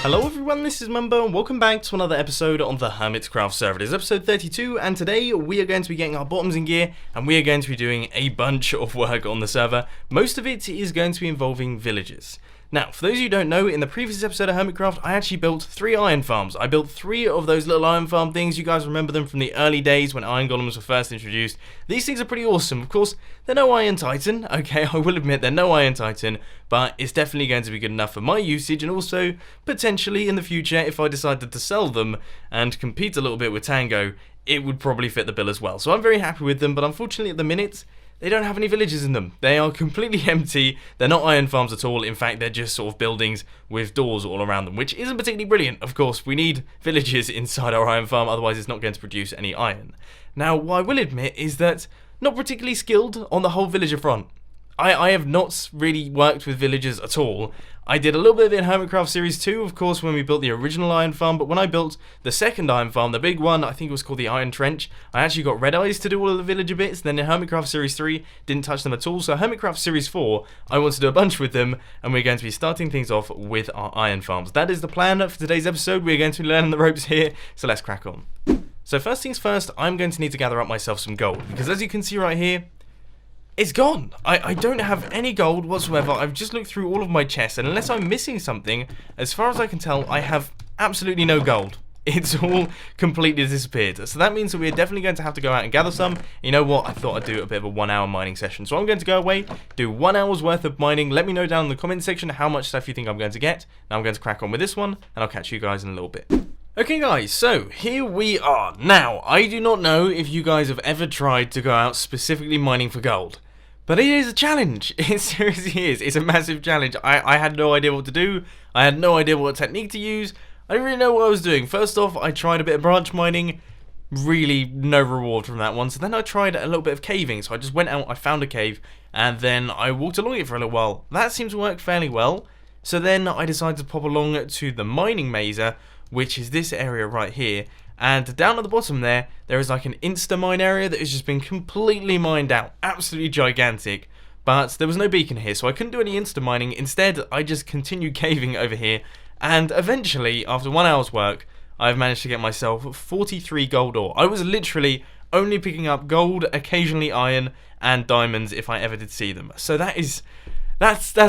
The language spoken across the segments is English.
Hello everyone, this is Mumbo and welcome back to another episode on the Hermitcraft server. It is episode 32 and today we are going to be getting our bottoms in gear and we are going to be doing a bunch of work on the server. Most of it is going to be involving villagers. Now, for those of you who don't know, in the previous episode of Hermitcraft, I actually built 3 iron farms. I built 3 of those little iron farm things. You guys remember them from the early days when iron golems were first introduced. These things are pretty awesome. Of course, they're no iron titan. Okay, I will admit they're no iron titan, but it's definitely going to be good enough for my usage and also potentially in the future, if I decided to sell them and compete a little bit with Tango, it would probably fit the bill as well. So I'm very happy with them, but unfortunately at the minute, they don't have any villages in them. They are completely empty. They're not iron farms at all. In fact, they're just sort of buildings with doors all around them, which isn't particularly brilliant. Of course, we need villages inside our iron farm, otherwise it's not going to produce any iron. Now, what I will admit is that not particularly skilled on the whole villager front. I have not really worked with villagers at all. I did a little bit of it in Hermitcraft Series 2, of course, when we built the original iron farm, but when I built the second iron farm, the big one, I think it was called the Iron Trench, I actually got Red Eyes to do all of the villager bits. Then in Hermitcraft Series 3, didn't touch them at all. So Hermitcraft Series 4, I want to do a bunch with them, and we're going to be starting things off with our iron farms. That is the plan for today's episode. We're going to be learning the ropes here, so let's crack on. So first things first, I'm going to need to gather up myself some gold, because as you can see right here, it's gone. I don't have any gold whatsoever. I've just looked through all of my chests, and unless I'm missing something, as far as I can tell, I have absolutely no gold. It's all completely disappeared. So that means that we're definitely going to have to go out and gather some. You know what? I thought I'd do a bit of a 1-hour mining session. So I'm going to go away, do 1 hour's worth of mining. Let me know down in the comment section how much stuff you think I'm going to get. Now I'm going to crack on with this one, and I'll catch you guys in a little bit. Okay guys, so here we are. Now, I do not know if you guys have ever tried to go out specifically mining for gold. But it is a challenge. It seriously is. It's a massive challenge. I had no idea what to do. I had no idea what technique to use. I didn't really know what I was doing. First off, I tried a bit of branch mining. Really no reward from that one. So then I tried a little bit of caving. So I just went out, I found a cave, and then I walked along it for a little while. That seemed to work fairly well. So then I decided to pop along to the mining mazer, which is this area right here. And down at the bottom there is like an insta-mine area that has just been completely mined out. Absolutely gigantic. But there was no beacon here, so I couldn't do any insta-mining. Instead, I just continued caving over here. And eventually, after 1 hour's work, I've managed to get myself 43 gold ore. I was literally only picking up gold, occasionally iron, and diamonds if I ever did see them. So that's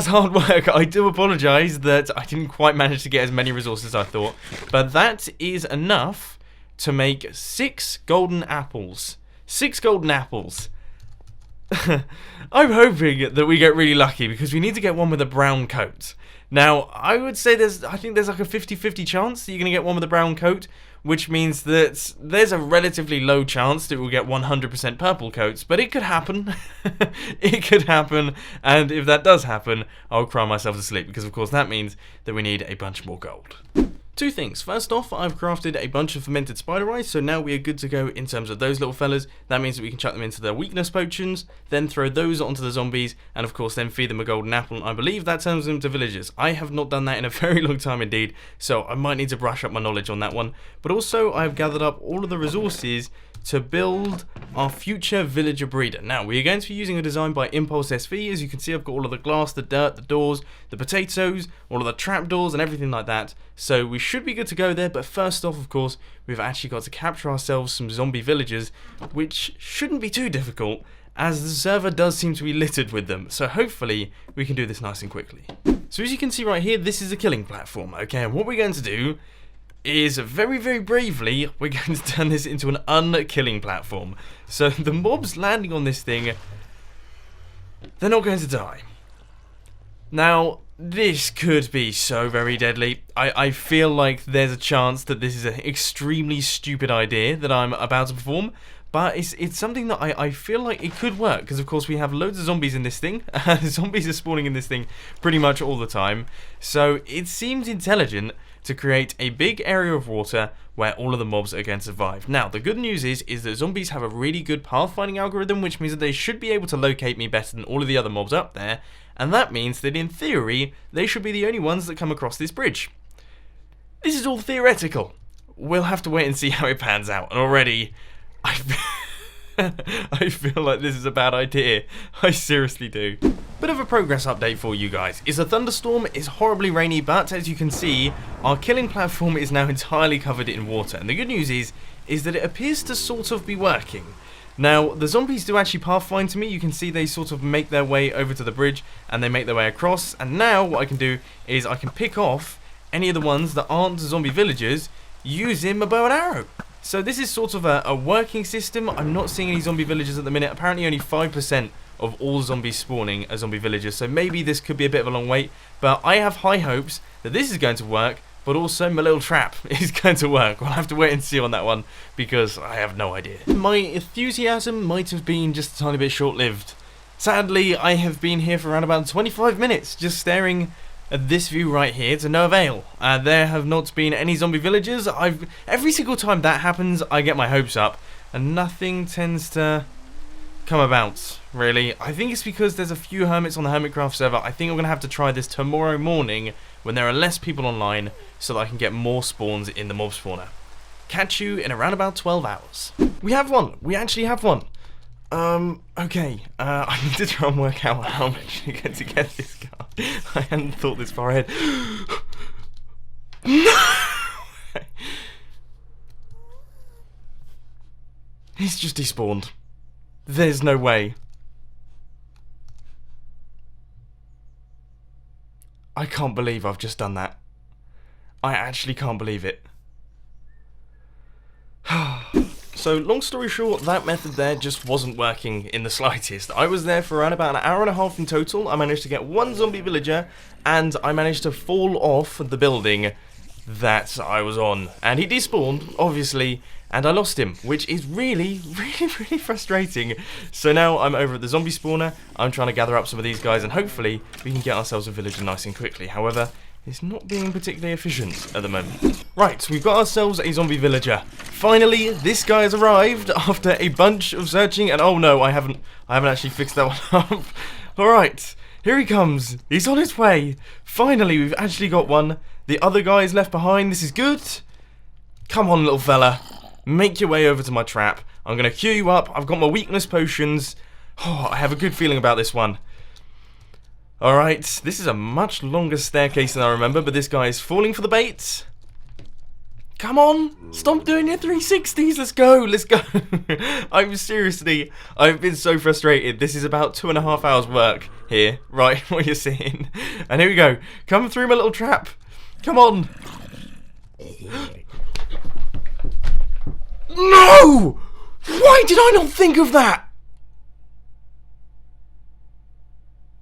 hard work. I do apologise that I didn't quite manage to get as many resources as I thought. But that is enough to make 6 golden apples. 6 golden apples. I'm hoping that we get really lucky because we need to get one with a brown coat. Now, I would say I think there's like a 50-50 chance that you're going to get one with a brown coat, which means that there's a relatively low chance that we'll get 100% purple coats, but it could happen. It could happen, and if that does happen, I'll cry myself to sleep because of course that means that we need a bunch more gold. 2 things. First off, I've crafted a bunch of fermented spider eyes, so now we are good to go in terms of those little fellas. That means that we can chuck them into their weakness potions, then throw those onto the zombies, and of course then feed them a golden apple. I believe that turns them into villagers. I have not done that in a very long time indeed, so I might need to brush up my knowledge on that one. But also, I've gathered up all of the resources to build our future villager breeder. Now, we are going to be using a design by Impulse SV. As you can see, I've got all of the glass, the dirt, the doors, the potatoes, all of the trapdoors and everything like that. So we should be good to go there, but first off, of course, we've actually got to capture ourselves some zombie villagers, which shouldn't be too difficult, as the server does seem to be littered with them. So hopefully, we can do this nice and quickly. So as you can see right here, this is a killing platform, okay? And what we're going to do is very, very bravely, we're going to turn this into an unkilling platform. So the mobs landing on this thing, they're not going to die. Now, this could be so very deadly. I feel like there's a chance that this is an extremely stupid idea that I'm about to perform, but it's something that I feel like it could work, because of course we have loads of zombies in this thing. Zombies are spawning in this thing pretty much all the time, so it seems intelligent to create a big area of water where all of the mobs are going to survive. Now, the good news is that zombies have a really good pathfinding algorithm, which means that they should be able to locate me better than all of the other mobs up there, and that means that in theory, they should be the only ones that come across this bridge. This is all theoretical. We'll have to wait and see how it pans out, and already, I feel like this is a bad idea. I seriously do. Bit of a progress update for you guys. It's a thunderstorm, it's horribly rainy, but as you can see, our killing platform is now entirely covered in water. And the good news is that it appears to sort of be working. Now, the zombies do actually pathfind to me. You can see they sort of make their way over to the bridge and they make their way across. And now what I can do is I can pick off any of the ones that aren't zombie villagers using my bow and arrow. So this is sort of a working system. I'm not seeing any zombie villagers at the minute. Apparently only 5% of all zombies spawning are zombie villagers. So maybe this could be a bit of a long wait. But I have high hopes that this is going to work. But also my little trap is going to work. We'll have to wait and see on that one because I have no idea. My enthusiasm might have been just a tiny bit short-lived. Sadly, I have been here for around about 25 minutes just staring at this view right here to no avail. There have not been any zombie villagers. Every single time that happens, I get my hopes up and nothing tends to come about, really. I think it's because there's a few hermits on the Hermitcraft server. I think I'm going to have to try this tomorrow morning when there are less people online so that I can get more spawns in the mob spawner. Catch you in around about 12 hours. We have one. We actually have one. Okay. I need to try and work out how I'm actually going to get this guy. I hadn't thought this far ahead. No! He's just despawned. There's no way. I can't believe I've just done that. I actually can't believe it. So, long story short, that method there just wasn't working in the slightest. I was there for around about an hour and a half in total. I managed to get one zombie villager, and I managed to fall off the building that I was on. And he despawned, obviously, and I lost him, which is really, really frustrating. So now I'm over at the zombie spawner. I'm trying to gather up some of these guys, and hopefully we can get ourselves a villager nice and quickly. However, it's not being particularly efficient at the moment. Right, we've got ourselves a zombie villager. Finally, this guy has arrived after a bunch of searching, and oh no, I haven't actually fixed that one up. Alright, here he comes. He's on his way. Finally, we've actually got one. The other guy is left behind. This is good. Come on, little fella. Make your way over to my trap. I'm going to queue you up. I've got my weakness potions. Oh, I have a good feeling about this one. Alright, this is a much longer staircase than I remember, but this guy is falling for the bait. Come on, stop doing your 360s, let's go. I've been so frustrated. This is about 2.5 hours work here, right, what you're seeing. And here we go, come through my little trap. Come on. No! Why did I not think of that?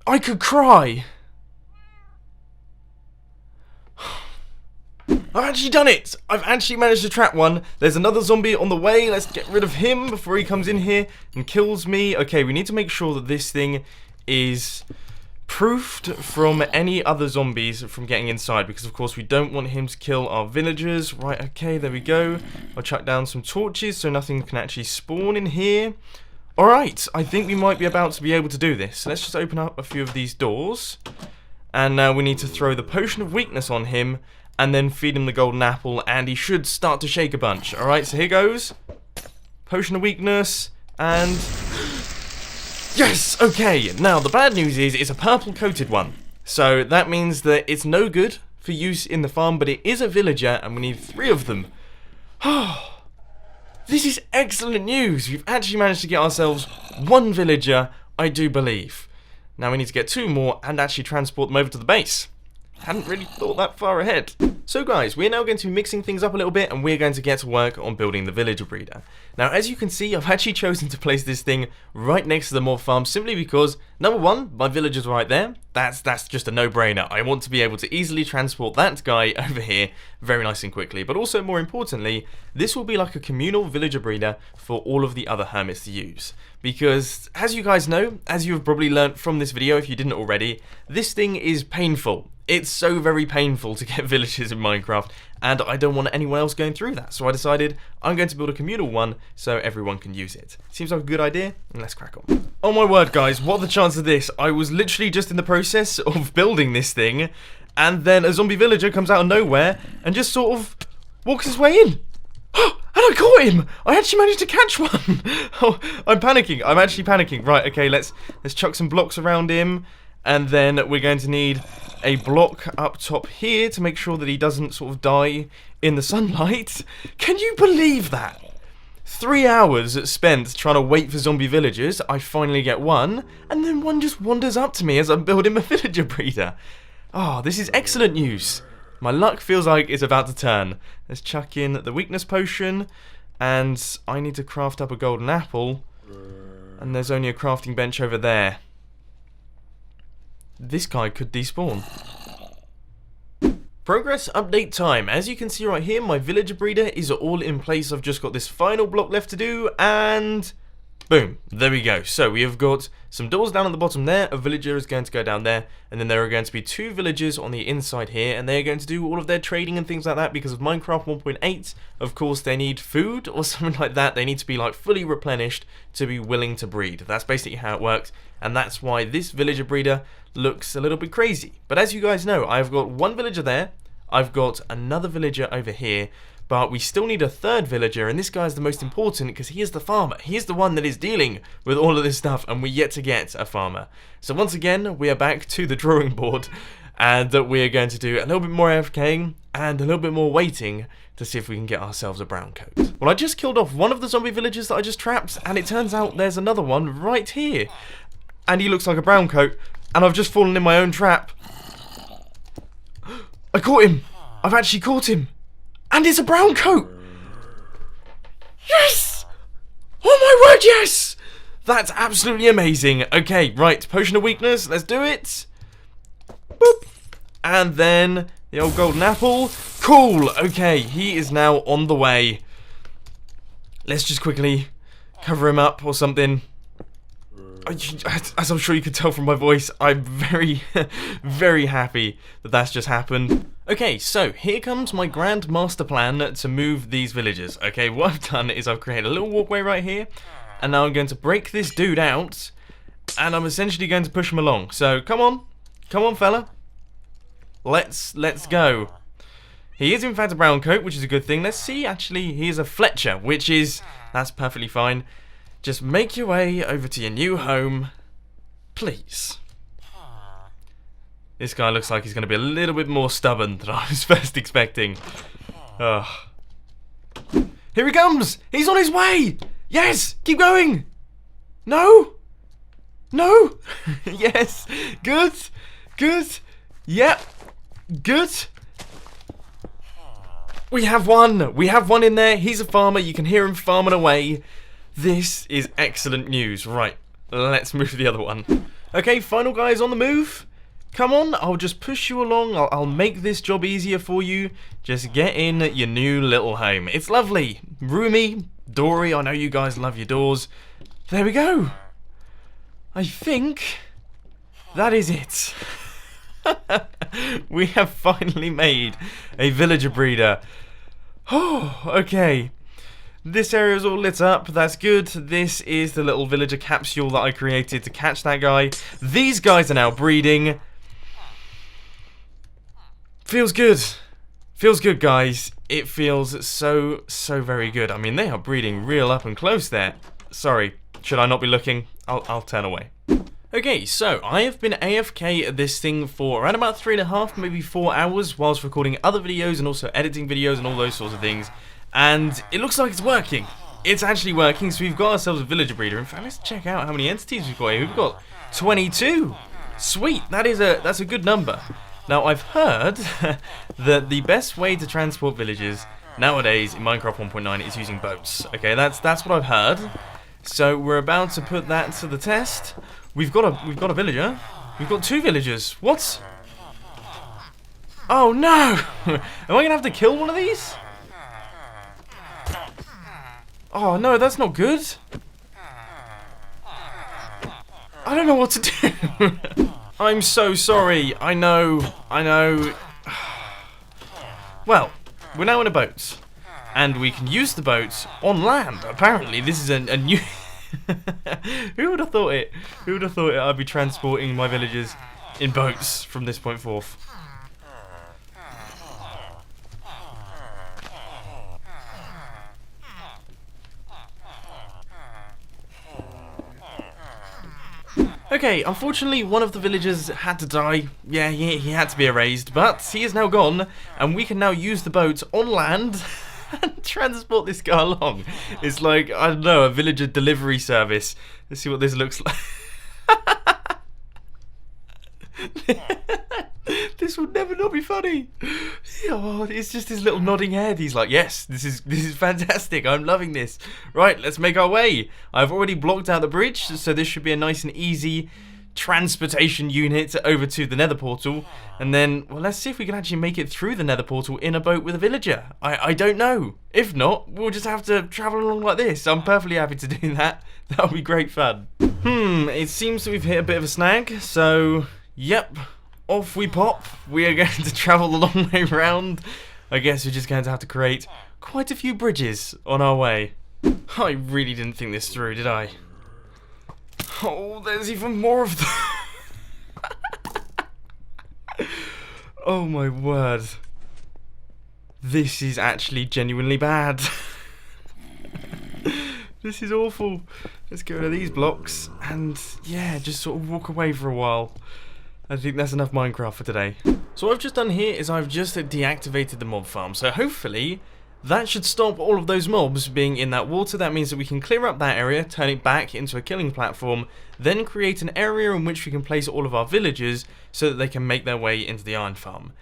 I could cry. I've actually done it. I've actually managed to trap one. There's another zombie on the way. Let's get rid of him before he comes in here and kills me. Okay, we need to make sure that this thing is proofed from any other zombies from getting inside, because of course we don't want him to kill our villagers. Right, okay, there we go. I'll chuck down some torches so nothing can actually spawn in here. Alright, I think we might be about to be able to do this. So let's just open up a few of these doors. And now we need to throw the potion of weakness on him and then feed him the golden apple, and he should start to shake a bunch. Alright, so here goes. Potion of weakness, and yes! Okay, now the bad news is it's a purple coated one. So that means that it's no good for use in the farm, but it is a villager and we need 3 of them. This is excellent news. We've actually managed to get ourselves 1 villager, I do believe. Now we need to get 2 more and actually transport them over to the base. Hadn't really thought that far ahead. So guys, we're now going to be mixing things up a little bit and we're going to get to work on building the villager breeder. Now as you can see, I've actually chosen to place this thing right next to the mob farm simply because, number 1, my villager's right there. That's just a no-brainer. I want to be able to easily transport that guy over here very nice and quickly. But also, more importantly, this will be like a communal villager breeder for all of the other hermits to use. Because, as you guys know, as you have probably learnt from this video if you didn't already, this thing is painful. It's so very painful to get villagers in Minecraft, and I don't want anyone else going through that. So I decided I'm going to build a communal one so everyone can use it. Seems like a good idea, and let's crack on. Oh my word, guys, what are the chances of this? I was literally just in the process of building this thing, and then a zombie villager comes out of nowhere and just sort of walks his way in. And I caught him! I actually managed to catch one! Oh, I'm panicking. I'm actually panicking. Right, okay, let's chuck some blocks around him. And then we're going to need a block up top here to make sure that he doesn't sort of die in the sunlight. Can you believe that? 3 hours spent trying to wait for zombie villagers. I finally get one, and then one just wanders up to me as I'm building my villager breeder. Oh, this is excellent news. My luck feels like it's about to turn. Let's chuck in the weakness potion, and I need to craft up a golden apple, and there's only a crafting bench over there. This guy could despawn. Progress update time. As you can see right here, my villager breeder is all in place. I've just got this final block left to do, and boom, there we go. So we have got some doors down at the bottom there. A villager is going to go down there, and then there are going to be 2 villagers on the inside here, and they are going to do all of their trading and things like that because of Minecraft 1.8. Of course, they need food or something like that. They need to be like fully replenished to be willing to breed. That's basically how it works, and that's why this villager breeder looks a little bit crazy. But as you guys know, I've got 1 villager there, I've got another villager over here, but we still need a 3rd villager, and this guy is the most important because he is the farmer. He is the one that is dealing with all of this stuff, and we're yet to get a farmer. So once again, we are back to the drawing board, and we are going to do a little bit more AFKing and a little bit more waiting to see if we can get ourselves a brown coat. Well, I just killed off one of the zombie villagers that I just trapped, and it turns out there's another one right here, and he looks like a brown coat. And I've just fallen in my own trap. I caught him. I've actually caught him. And it's a brown coat. Yes! Oh my word, yes! That's absolutely amazing. Okay, right. Potion of weakness. Let's do it. Boop. And then the old golden apple. Cool. Okay, he is now on the way. Let's just quickly cover him up or something. As I'm sure you could tell from my voice, I'm very, very happy that that's just happened. Okay, so here comes my grand master plan to move these villagers. Okay, what I've done is I've created a little walkway right here, and now I'm going to break this dude out, and I'm essentially going to push him along. So come on, fella. Let's go. He is in fact a brown coat, which is a good thing. Let's see, actually, he is a Fletcher, that's perfectly fine. Just make your way over to your new home, please. This guy looks like he's going to be a little bit more stubborn than I was first expecting. Ugh. Here he comes! He's on his way! Yes! Keep going! No! No! Yes! Good! Good! Yep! Good! We have one! We have one in there. He's a farmer. You can hear him farming away. This is excellent news. Right, let's move to the other one. Okay, final guys on the move. Come on, I'll just push you along. I'll make this job easier for you. Just get in your new little home. It's lovely. Roomy, doory. I know you guys love your doors. There we go. I think that is it. We have finally made a villager breeder. Oh, okay. This area is all lit up, that's good. This is the little villager capsule that I created to catch that guy. These guys are now breeding. Feels good. Feels good, guys. It feels so very good. I mean, they are breeding real up and close there. Sorry, should I not be looking? I'll turn away. Okay, so I have been AFK at this thing for around about 3.5, maybe 4 hours, whilst recording other videos and also editing videos and all those sorts of things. And it looks like it's working. It's actually working, so we've got ourselves a villager breeder. In fact, let's check out how many entities we've got here. We've got 22. Sweet, that's a good number. Now, I've heard that the best way to transport villagers nowadays in Minecraft 1.9 is using boats. Okay, that's what I've heard. So we're about to put that to the test. We've got a villager. We've got 2 villagers. What? Oh no! Am I gonna have to kill one of these? Oh no, that's not good. I don't know what to do. I'm so sorry. I know. Well, we're now in a boat, and we can use the boat on land. Apparently, this is a new. Who would have thought it? Who would have thought it? I'd be transporting my villagers in boats from this point forth. Okay, unfortunately one of the villagers had to die. Yeah, he had to be erased, but he is now gone, and we can now use the boat on land and transport this guy along. It's like, I don't know, a villager delivery service. Let's see what this looks like. This will never not be funny. Oh, it's just his little nodding head. He's like, yes, this is fantastic. I'm loving this. Right, let's make our way. I've already blocked out the bridge, so this should be a nice and easy transportation unit over to the nether portal. And then, well, let's see if we can actually make it through the nether portal in a boat with a villager. I don't know. If not, we'll just have to travel along like this. I'm perfectly happy to do that. That'll be great fun. It seems that we've hit a bit of a snag, so yep. Off we pop. We are going to travel the long way round. I guess we're just going to have to create quite a few bridges on our way. I really didn't think this through, did I? Oh, there's even more of them. Oh my word. This is actually genuinely bad. This is awful. Let's get rid of these blocks and, yeah, just sort of walk away for a while. I think that's enough Minecraft for today. So what I've just done here is I've just deactivated the mob farm. So hopefully that should stop all of those mobs being in that water. That means that we can clear up that area, turn it back into a killing platform, then create an area in which we can place all of our villagers so that they can make their way into the iron farm.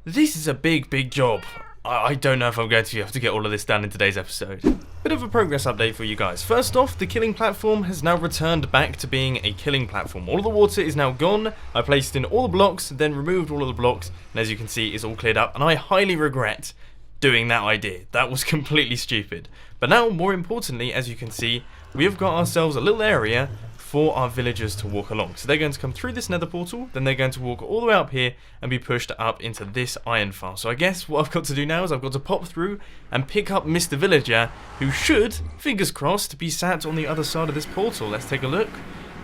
This is a big job. I don't know if I'm going to be able to get all of this done in today's episode. Bit of a progress update for you guys. First off, the killing platform has now returned back to being a killing platform. All of the water is now gone. I placed in all the blocks, then removed all of the blocks, and as you can see, it's all cleared up, and I highly regret doing that idea. That was completely stupid. But now, more importantly, as you can see, we have got ourselves a little area for our villagers to walk along. So they're going to come through this nether portal, then they're going to walk all the way up here and be pushed up into this iron farm. So I guess what I've got to do now is I've got to pop through and pick up Mr. Villager, who should, fingers crossed, be sat on the other side of this portal. Let's take a look.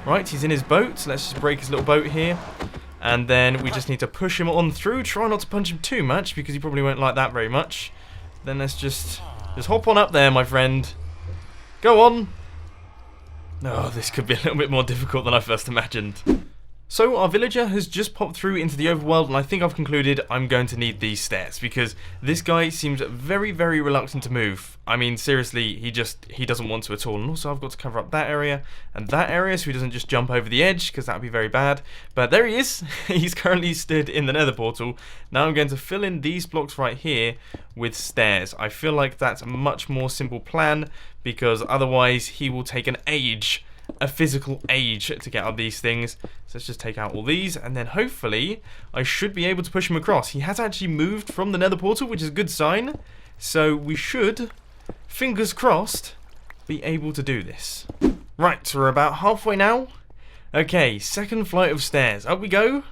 Right, he's in his boat, so let's just break his little boat here. And then we just need to push him on through. Try not to punch him too much, because he probably won't like that very much. Then let's just hop on up there, my friend. Go on. Oh, this could be a little bit more difficult than I first imagined. So our villager has just popped through into the overworld, and I think I've concluded I'm going to need these stairs because this guy seems very reluctant to move. I mean, seriously, he doesn't want to at all. And also I've got to cover up that area and that area so he doesn't just jump over the edge, because that would be very bad. But there he is. He's currently stood in the nether portal. Now I'm going to fill in these blocks right here with stairs. I feel like that's a much more simple plan, because otherwise he will take an age, a physical age, to get up these things. So let's just take out all these, and then hopefully I should be able to push him across. He has actually moved from the nether portal, which is a good sign. So we should, fingers crossed, be able to do this. Right, so we're about halfway now. Okay, second flight of stairs. Up we go.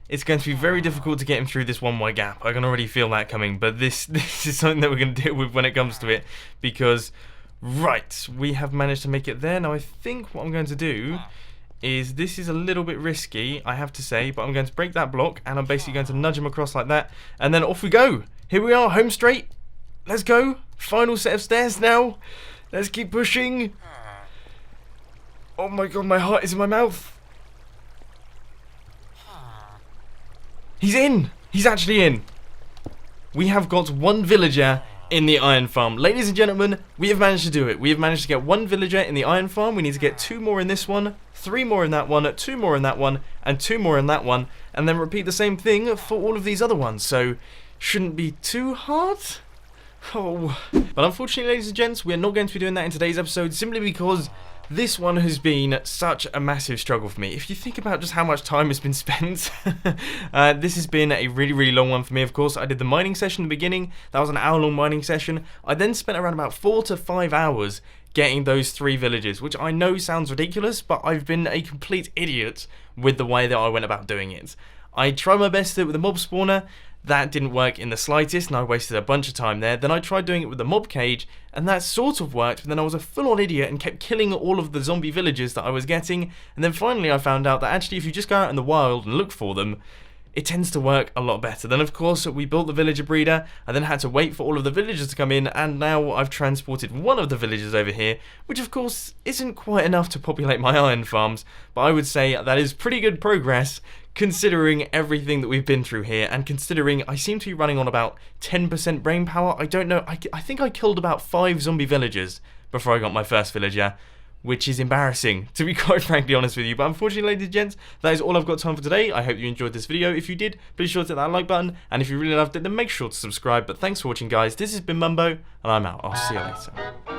It's going to be very difficult to get him through this one-way gap. I can already feel that coming, but this is something that we're going to deal with when it comes to it, because right, we have managed to make it there. Now I think what I'm going to do is, this is a little bit risky, I have to say, but I'm going to break that block and I'm basically going to nudge him across like that, and then off we go. Here we are, home straight. Let's go. Final set of stairs now. Let's keep pushing. Oh my god, my heart is in my mouth. He's in. He's actually in. We have got one villager in the iron farm. Ladies and gentlemen, we have managed to do it. We have managed to get one villager in the iron farm. We need to get 2 more in this one, 3 more in that one, 2 more in that one, and 2 more in that one, and then repeat the same thing for all of these other ones. So, shouldn't be too hard. Oh. But unfortunately, ladies and gents, we are not going to be doing that in today's episode, simply because this one has been such a massive struggle for me. If you think about just how much time has been spent, this has been a really long one for me. Of course, I did the mining session in the beginning. That was an hour-long mining session. I then spent around about 4 to 5 hours getting those 3 villages, which I know sounds ridiculous, but I've been a complete idiot with the way that I went about doing it. I tried my best to do it with a mob spawner. That didn't work in the slightest, and I wasted a bunch of time there. Then I tried doing it with the mob cage, and that sort of worked, but then I was a full-on idiot and kept killing all of the zombie villagers that I was getting. And then finally I found out that actually if you just go out in the wild and look for them, it tends to work a lot better. Then of course we built the villager breeder, and then had to wait for all of the villagers to come in, and now I've transported one of the villagers over here, which of course isn't quite enough to populate my iron farms, but I would say that is pretty good progress considering everything that we've been through here, and considering I seem to be running on about 10% brain power. I don't know, I think I killed about 5 zombie villagers before I got my first villager, which is embarrassing, to be quite frankly honest with you. But unfortunately, ladies and gents, that is all I've got time for today. I hope you enjoyed this video. If you did, please be sure to hit that like button, and if you really loved it, then make sure to subscribe. But thanks for watching, guys. This has been Mumbo, and I'm out. I'll see you later.